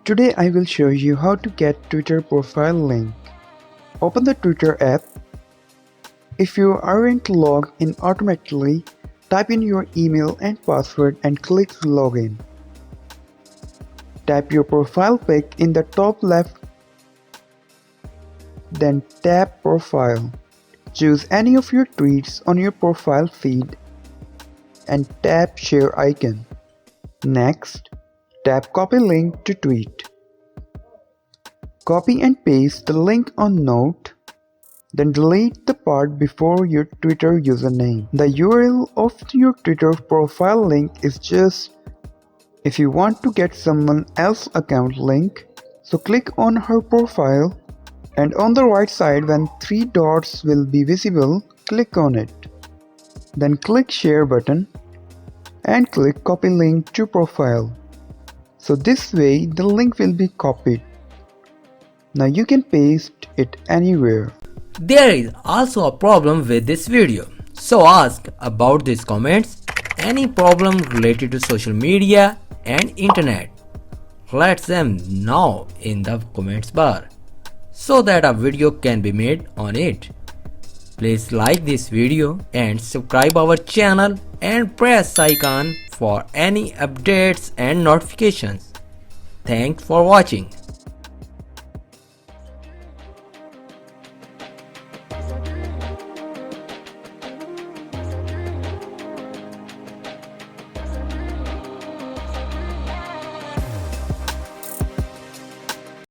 Today I will show you how to get Twitter profile link. Open the Twitter app. If you aren't logged in automatically, type in your email and password and click login. Tap your profile pic in the top left, then tap profile. Choose any of your tweets on your profile feed and tap share icon. Next, tap copy link to tweet. Copy and paste the link on note, then delete the part before your Twitter username. The URL of your Twitter profile link is just if you want to get someone else's account link, so click on her profile and on the right side when three dots will be visible, click on it. Then click share button and click copy link to profile. So this way the link will be copied. Now you can paste it anywhere. There is also a problem with this video. So ask about these comments any problem related to social media and internet. Let them know in the comments bar so that a video can be made on it. Please like this video and subscribe our channel and press icon for any updates and notifications. Thanks for watching.